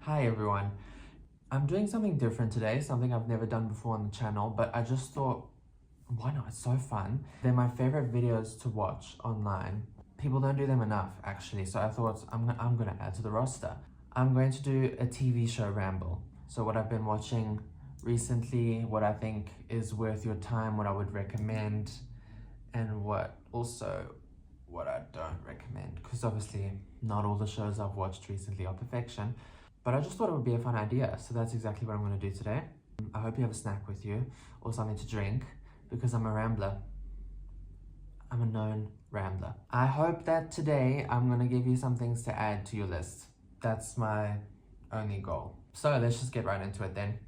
Hi everyone. I'm doing something different today, something I've never done before on the channel, but I just thought, why not? It's so fun. They're my favorite videos to watch online. People don't do them enough, actually, so I thought I'm gonna add to the roster. I'm going to do a TV show ramble. So what I've been watching recently, what I think is worth your time, what I would recommend, and what I don't recommend, because obviously not all the shows I've watched recently are perfection. But I just thought it would be a fun idea, so that's exactly what I'm going to do today. I hope you have a snack with you, or something to drink, because I'm a rambler. I'm a known rambler. I hope that today I'm going to give you some things to add to your list. That's my only goal. So let's just get right into it then.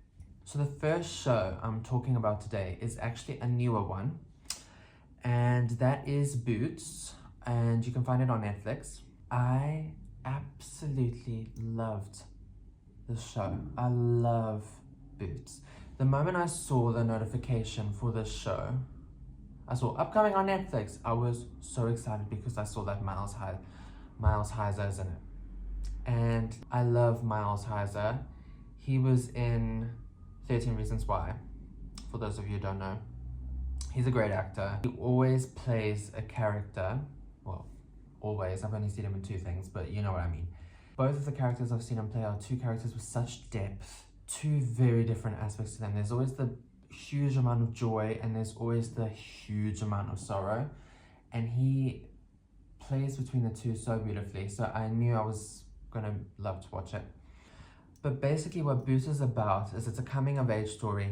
So the first show I'm talking about today is actually a newer one, and that is Boots, and you can find it on Netflix. I absolutely loved the show. I love Boots. The moment I saw the notification for this show, I saw upcoming on Netflix, I was so excited because I saw that Miles Heiser is in it. And I love Miles Heiser. He was in 13 Reasons Why, for those of you who don't know. He's a great actor. He always plays a character, well, always, I've only seen him in two things, but you know what I mean. Both of the characters I've seen him play are two characters with such depth, two very different aspects to them. There's always the huge amount of joy and there's always the huge amount of sorrow. And he plays between the two so beautifully, so I knew I was gonna love to watch it. But basically what Boots is about is it's a coming of age story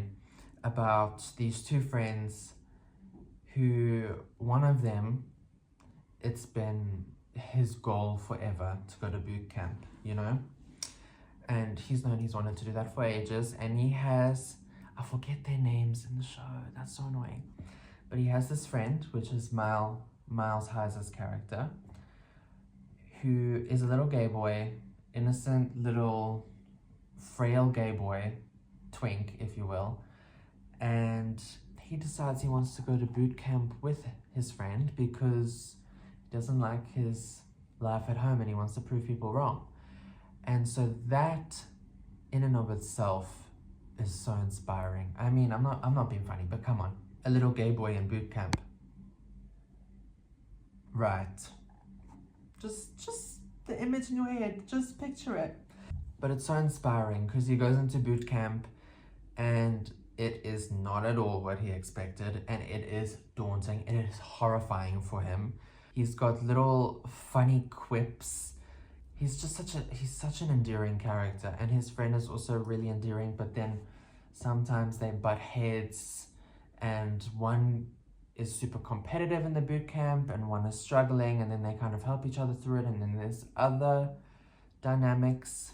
about these two friends who, one of them, it's been his goal forever to go to boot camp, you know? And he's wanted to do that for ages, and he has, I forget their names in the show, that's so annoying. But he has this friend, which is Miles Heiser's character, who is a little gay boy, innocent little frail gay boy, twink, if you will. And he decides he wants to go to boot camp with his friend because he doesn't like his life at home and he wants to prove people wrong. And so that in and of itself is so inspiring. I mean, I'm not being funny, but come on. A little gay boy in boot camp. Right. Just the image in your head, just picture it. But it's so inspiring because he goes into boot camp and it is not at all what he expected, and it is daunting, and it is horrifying for him. He's got little funny quips. He's such an endearing character, and his friend is also really endearing, but then sometimes they butt heads, and one is super competitive in the boot camp, and one is struggling, and then they kind of help each other through it, and then there's other dynamics,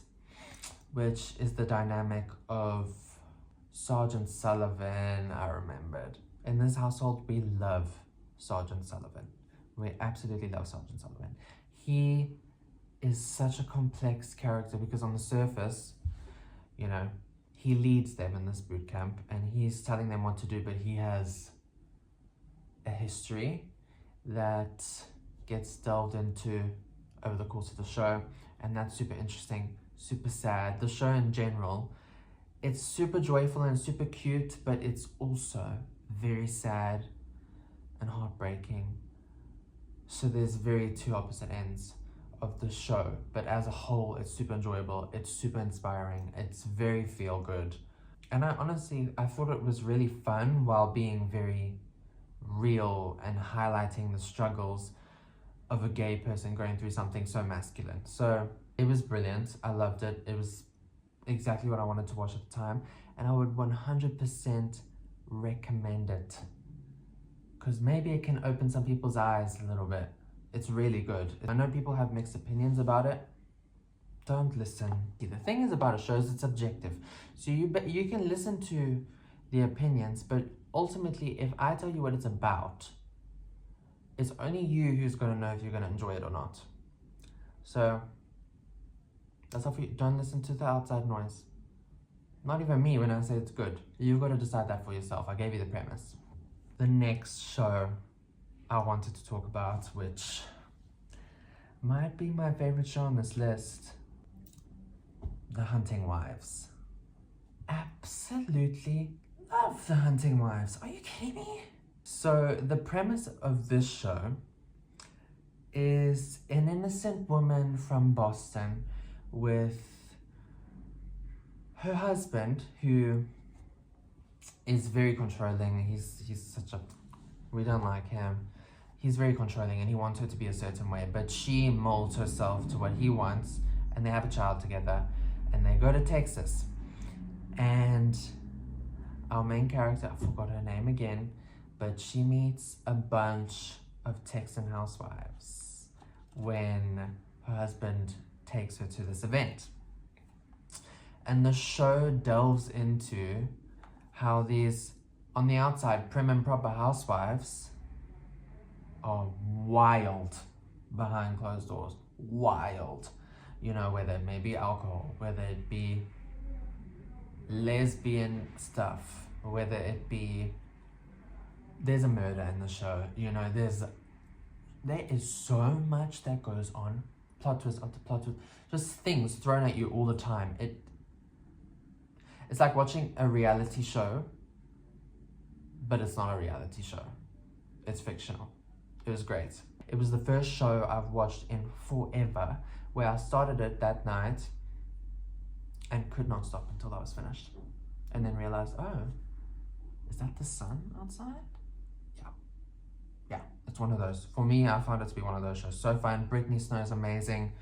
which is the dynamic of Sergeant Sullivan. I remembered. In this household, we love Sergeant Sullivan. We absolutely love Sergeant Sullivan. He is such a complex character because on the surface, you know, he leads them in this boot camp and he's telling them what to do, but he has a history that gets delved into over the course of the show, and that's super interesting, super sad. The show in general, it's super joyful and super cute, but it's also very sad and heartbreaking. So there's very two opposite ends of the show, but as a whole, it's super enjoyable, it's super inspiring, it's very feel good. And I thought it was really fun while being very real and highlighting the struggles of a gay person going through something so masculine. So it was brilliant, I loved it, it was exactly what I wanted to watch at the time, and I would 100% recommend it because maybe it can open some people's eyes a little bit. It's really good. I know people have mixed opinions about it. Don't listen. The thing is about a show is it's objective, so you can listen to the opinions, but ultimately if I tell you what it's about, it's only you who's going to know if you're going to enjoy it or not. So that's all for you. Don't listen to the outside noise. Not even me when I say it's good. You've got to decide that for yourself. I gave you the premise. The next show I wanted to talk about, which might be my favorite show on this list, The Hunting Wives. Absolutely love The Hunting Wives. Are you kidding me? So the premise of this show is an innocent woman from Boston with her husband, who is very controlling. He's such a, we don't like him. He's very controlling and he wants her to be a certain way, but she molds herself to what he wants, and they have a child together and they go to Texas. And our main character, I forgot her name again, but she meets a bunch of Texan housewives when her husband takes her to this event. And the show delves into how these, on the outside, prim and proper housewives are wild behind closed doors. Wild. You know, whether it may be alcohol, whether it be lesbian stuff, whether it be, there's a murder in the show, you know, there is so much that goes on, plot twist after plot twist, just things thrown at you all the time. It's like watching a reality show, but it's not a reality show, it's fictional. It was great. It was the first show I've watched in forever, where I started it that night and could not stop until I was finished. And then realized, oh, is that the sun outside? Yeah, it's one of those. For me, I found it to be one of those shows. So fun. Brittany Snow is amazing.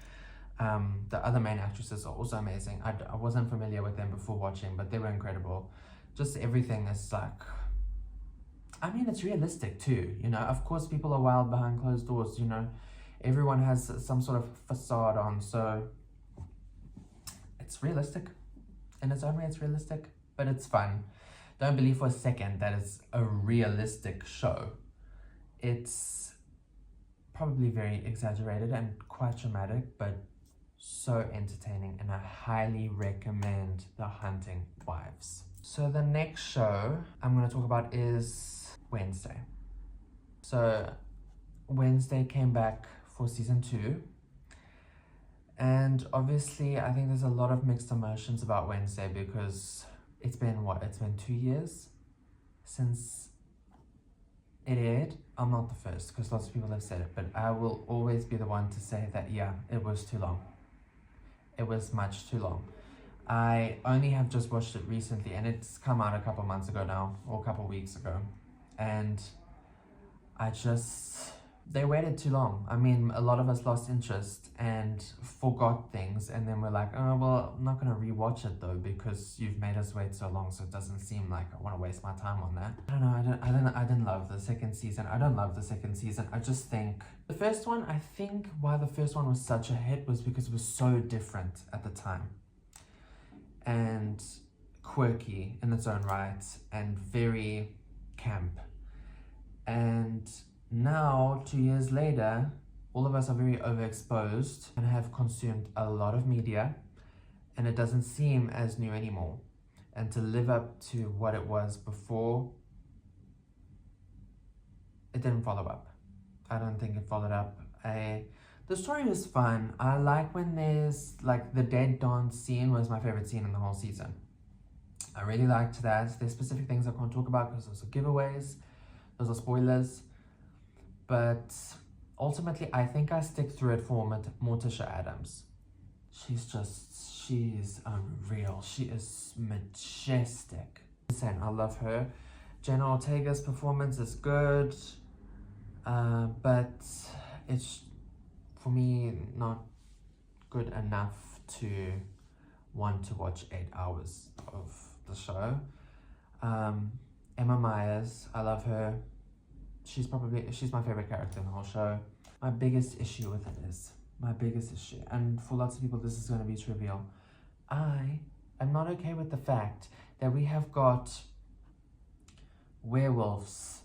The other main actresses are also amazing. I wasn't familiar with them before watching, but they were incredible. Just everything is like, I mean, it's realistic too, you know. Of course, people are wild behind closed doors, you know. Everyone has some sort of facade on, so it's realistic. In its own way, it's realistic, but it's fun. Don't believe for a second that it's a realistic show. It's probably very exaggerated and quite dramatic, but so entertaining, and I highly recommend The Hunting Wives. So the next show I'm going to talk about is Wednesday. So Wednesday came back for season 2, and obviously I think there's a lot of mixed emotions about Wednesday, because it's been 2 years since it aired. I'm not the first, because lots of people have said it, but I will always be the one to say that, yeah, it was too long. It was much too long. I only have just watched it recently, and it's come out a couple months ago now, or a couple weeks ago, and they waited too long. I mean, a lot of us lost interest and forgot things, and then we're like, oh, well, I'm not going to rewatch it though, because you've made us wait so long, so it doesn't seem like I want to waste my time on that. I don't know, I didn't love the second season. I don't love the second season. I just think the first one, I think why the first one was such a hit was because it was so different at the time, and quirky in its own right, and very camp. And now, 2 years later, all of us are very overexposed and have consumed a lot of media, and it doesn't seem as new anymore. And to live up to what it was before, it didn't follow up. I don't think it followed up. The story was fun. I like when there's, like, the dead dance scene was my favorite scene in the whole season. I really liked that. There's specific things I can't talk about because those are giveaways, those are spoilers. But ultimately, I think I stick through it for Morticia Addams. She's unreal. She is majestic. Insane, I love her. Jenna Ortega's performance is good, but it's, for me, not good enough to want to watch 8 hours of the show. Emma Myers, I love her. She's my favorite character in the whole show. My biggest issue with it is, and for lots of people this is going to be trivial, I am not okay with the fact that we have got werewolves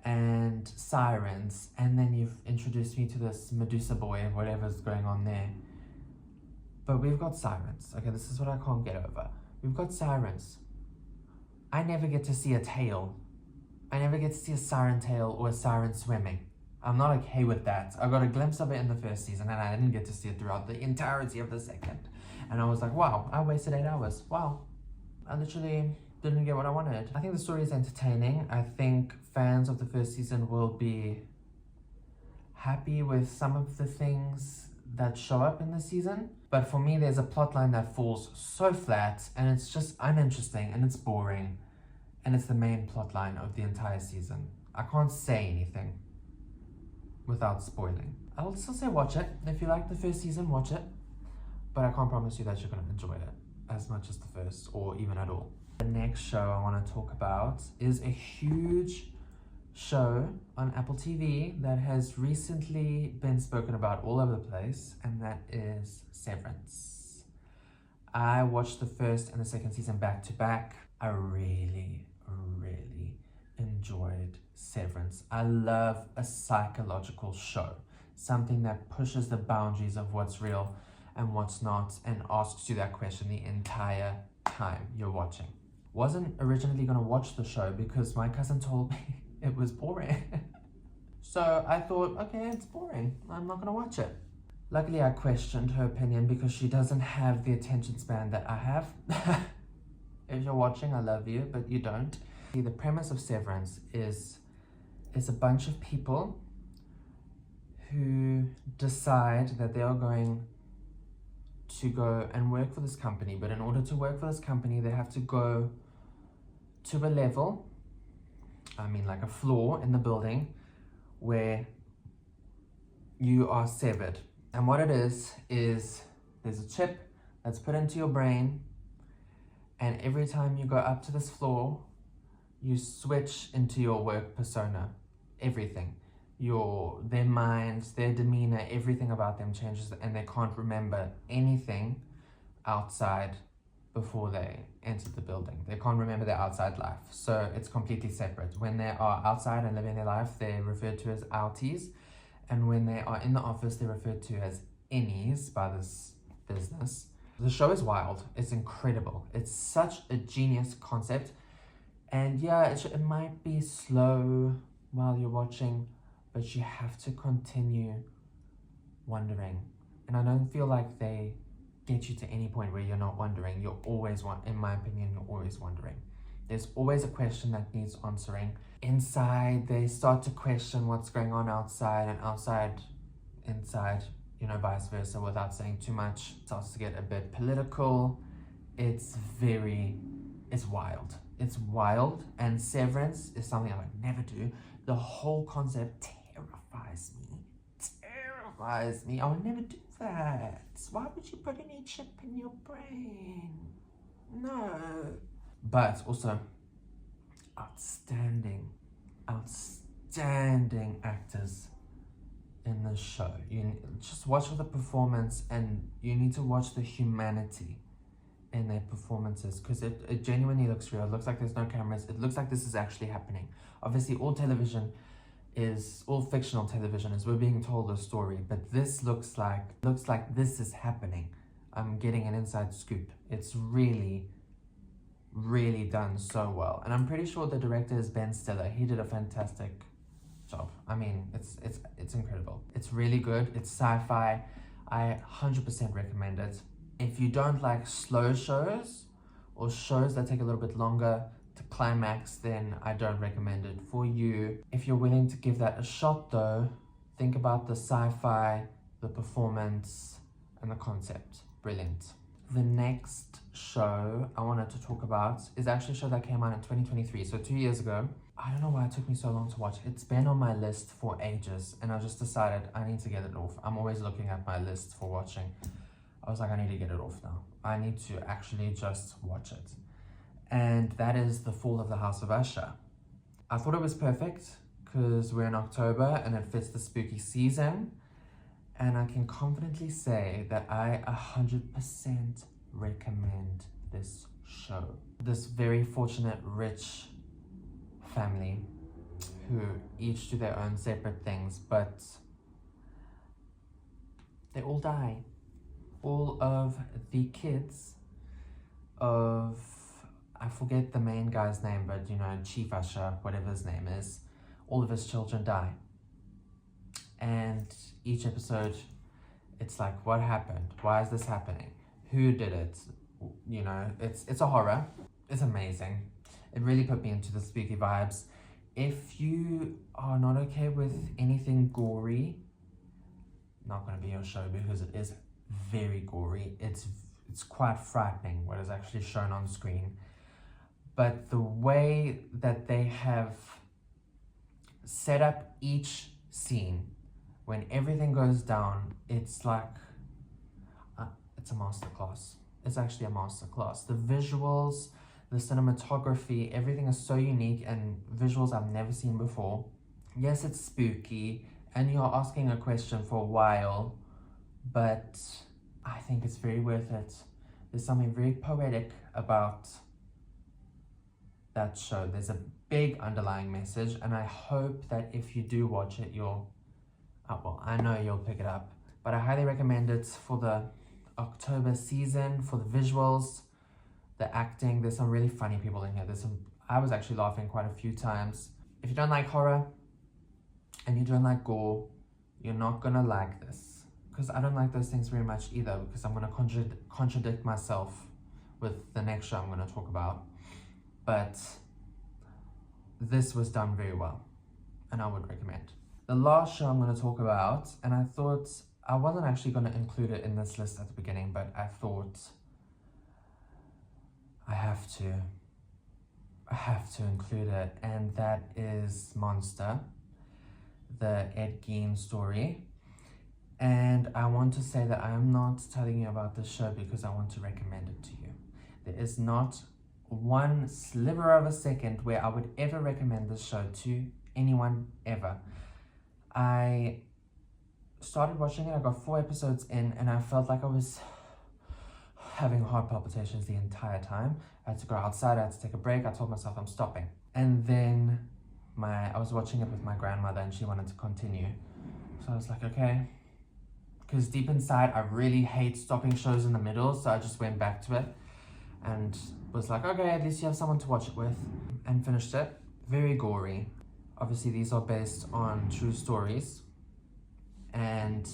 and sirens, and then you've introduced me to this Medusa boy and whatever's going on there. But we've got sirens. Okay, this is what I can't get over. We've got sirens. I never get to see a tail. I never get to see a siren tail or a siren swimming. I'm not okay with that. I got a glimpse of it in the first season, and I didn't get to see it throughout the entirety of the second. And I was like, wow, I wasted 8 hours. Wow. I literally didn't get what I wanted. I think the story is entertaining. I think fans of the first season will be happy with some of the things that show up in this season. But for me, there's a plot line that falls so flat and it's just uninteresting and it's boring. And it's the main plot line of the entire season. I can't say anything without spoiling. I will still say watch it. If you like the first season, watch it. But I can't promise you that you're going to enjoy it as much as the first or even at all. The next show I want to talk about is a huge show on Apple TV that has recently been spoken about all over the place, and that is Severance. I watched the first and the second season back to back. I really enjoyed Severance. I love a psychological show, something that pushes the boundaries of what's real and what's not and asks you that question the entire time you're watching. Wasn't originally going to watch the show because my cousin told me it was boring. So I thought, okay, it's boring. I'm not going to watch it. Luckily, I questioned her opinion because she doesn't have the attention span that I have. If you're watching, I love you, but you don't. See, the premise of Severance is a bunch of people who decide that they are going to go and work for this company, but in order to work for this company, they have to go to a level, like a floor in the building, where you are severed. And what it is there's a chip that's put into your brain, and every time you go up to this floor, you switch into your work persona. Everything. Their minds, their demeanor, everything about them changes, and they can't remember anything outside before they enter the building. They can't remember their outside life. So it's completely separate. When they are outside and living their life, they're referred to as outies. And when they are in the office, they're referred to as innies by this business. The show is wild. It's incredible. It's such a genius concept. And yeah, it might be slow while you're watching, but you have to continue wondering. And I don't feel like they get you to any point where you're not wondering. You're always, in my opinion, you're always wondering. There's always a question that needs answering. Inside, they start to question what's going on outside, and outside, inside, vice versa, without saying too much. It starts to get a bit political. It's wild. It's wild, and Severance is something I would never do. The whole concept terrifies me. I would never do that. Why would you put any chip in your brain? No. But also, outstanding actors in this show. You just watch for the performance, and you need to watch the humanity in their performances, because it genuinely looks real. It looks like there's no cameras. It looks like this is actually happening. Obviously, all fictional television is we're being told a story, but this looks like this is happening. I'm getting an inside scoop. It's really done so well, and I'm pretty sure the director is Ben Stiller. He did a fantastic job. It's incredible. It's really good. It's sci-fi. I 100% recommend it. If you don't like slow shows or shows that take a little bit longer to climax, then I don't recommend it for you. If you're willing to give that a shot though, think about the sci-fi, the performance, and the concept. Brilliant. The next show I wanted to talk about is actually a show that came out in 2023, so 2 years ago. I don't know why it took me so long to watch. It's been on my list for ages, and I just decided I need to get it off. I'm always looking at my list for watching. I was like, I need to get it off now. I need to actually just watch it. And that is The Fall of the House of Usher. I thought it was perfect because we're in October and it fits the spooky season. And I can confidently say that I 100% recommend this show. This very fortunate, rich family who each do their own separate things, but they all die. All of the kids of, I forget the main guy's name, but Chief Usher, whatever his name is, all of his children die. And each episode, it's like, what happened? Why is this happening? who did it. You know, it's a horror. It's amazing. It really put me into the spooky vibes. If you are not okay with anything gory, not going to be your show, because it is very gory. It's quite frightening what is actually shown on screen. But the way that they have set up each scene, when everything goes down, it's like, it's a masterclass. It's actually a masterclass. The visuals, the cinematography, everything is so unique, and visuals I've never seen before. Yes, it's spooky, and you're asking a question for a while, but I think it's very worth it. There's something very poetic about that show. There's a big underlying message, and I hope that if you do watch it, you'll, well, I know you'll pick it up. But I highly recommend it for the October season, for the visuals, the acting. There's some really funny people in here. I was actually laughing quite a few times. If you don't like horror and you don't like gore, you're not gonna like this, because I don't like those things very much either, because I'm gonna contradict myself with the next show I'm gonna talk about. But this was done very well, and I would recommend. The last show I'm going to talk about, and I thought I wasn't actually going to include it in this list at the beginning, but I thought I have to include it, and that is Monster, the Ed Gein story. And I want to say that I am not telling you about this show because I want to recommend it to you. There is not one sliver of a second where I would ever recommend this show to anyone ever. I started watching it, I got 4 episodes in, and I felt like I was having heart palpitations the entire time. I had to go outside, I had to take a break. I told myself I'm stopping. And then I was watching it with my grandmother, and she wanted to continue. So I was like, okay. Because deep inside, I really hate stopping shows in the middle, so I just went back to it and was like, okay, at least you have someone to watch it with, and finished it. Very gory. Obviously, these are based on true stories, and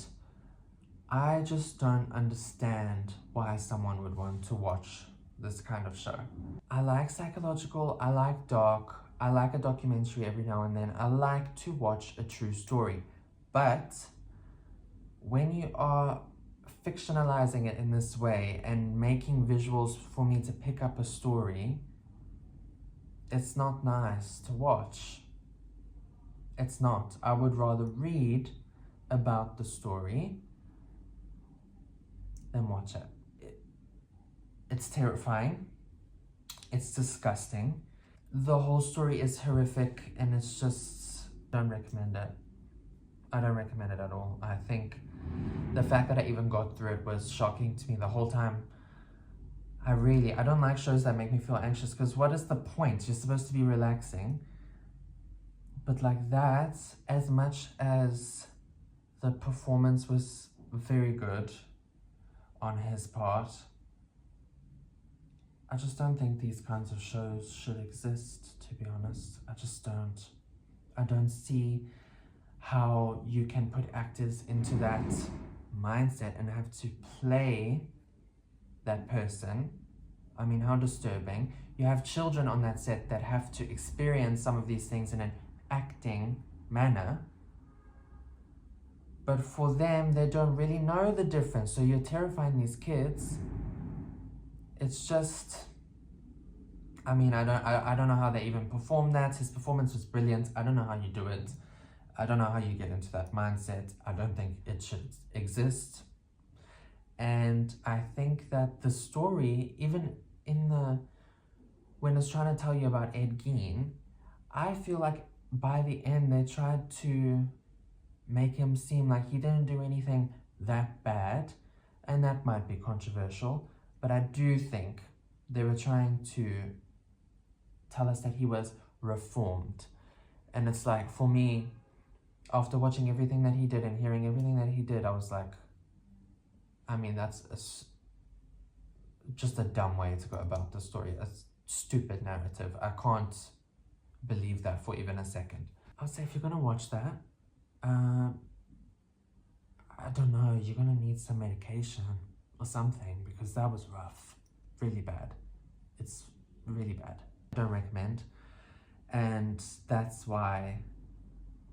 I just don't understand why someone would want to watch this kind of show. I like psychological, I like dark, I like a documentary every now and then. I like to watch a true story, but when you are fictionalizing it in this way and making visuals for me to pick up a story, it's not nice to watch. It's not. I would rather read about the story than watch it. It's terrifying. It's disgusting. The whole story is horrific, and it's just, don't recommend it. I don't recommend it at all. I think the fact that I even got through it was shocking to me the whole time. I don't like shows that make me feel anxious, because what is the point? You're supposed to be relaxing. But like that, as much as the performance was very good on his part, I just don't think these kinds of shows should exist, to be honest. I just don't. I don't see how you can put actors into that mindset and have to play that person. I mean, how disturbing. You have children on that set that have to experience some of these things in an acting manner, but for them, they don't really know the difference, so you're terrifying these kids. It's just, I mean, I don't know how they even perform that. His performance was brilliant. I don't know how you do it. I don't know how you get into that mindset. I don't think it should exist. And I think that the story, even when it's trying to tell you about Ed Gein, I feel like by the end they tried to make him seem like he didn't do anything that bad, and that might be controversial, but I do think they were trying to tell us that he was reformed. And it's like, for me, after watching everything that he did and hearing everything that he did, I was like, I mean, that's just a dumb way to go about the story, a stupid narrative. I can't believe that for even a second. I would say if you're gonna watch that, I don't know, you're gonna need some medication. or something, because that was rough. Really bad. It's really bad. I don't recommend. And that's why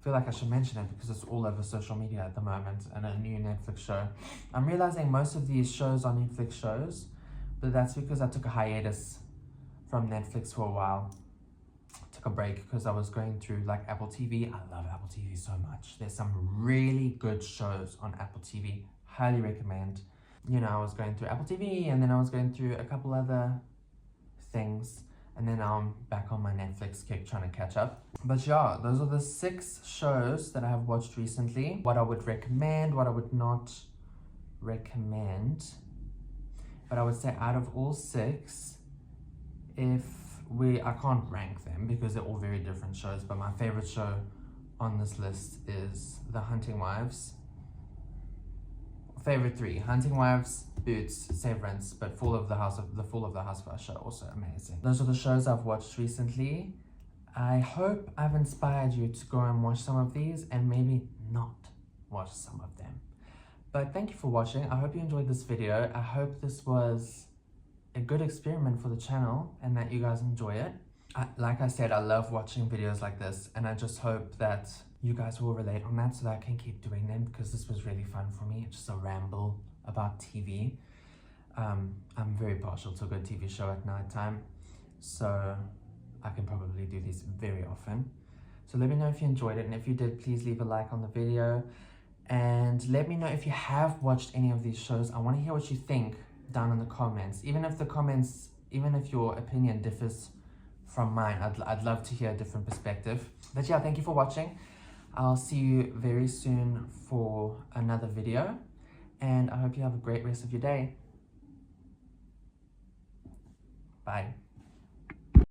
I feel like I should mention it, because it's all over social media at the moment, and a new Netflix show. I'm realizing most of these shows are Netflix shows, but that's because I took a hiatus from Netflix for a while. Took a break because I was going through like Apple TV. I love Apple TV so much. There's some really good shows on Apple TV. Highly recommend. You know, I was going through Apple TV, and then I was going through a couple other things, and then I'm back on my Netflix kick trying to catch up. But yeah, those are the 6 shows that I have watched recently. What I would recommend, what I would not recommend. But I would say out of all 6, I can't rank them because they're all very different shows, but my favorite show on this list is The Hunting Wives. Favorite 3: Hunting Wives, Boots, Severance, but Fall of the Housefly show, also amazing. Those are the shows I've watched recently. I hope I've inspired you to go and watch some of these, and maybe not watch some of them. But thank you for watching. I hope you enjoyed this video. I hope this was a good experiment for the channel and that you guys enjoy it. Like I said, I love watching videos like this, and I just hope that you guys will relate on that so that I can keep doing them, because this was really fun for me. Just a ramble about TV. I'm very partial to a good TV show at night time, so I can probably do these very often. So let me know if you enjoyed it, and if you did, please leave a like on the video, and let me know if you have watched any of these shows. I want to hear what you think down in the comments. Even if your opinion differs from mine, I'd love to hear a different perspective. But yeah, thank you for watching. I'll see you very soon for another video, and I hope you have a great rest of your day. Bye.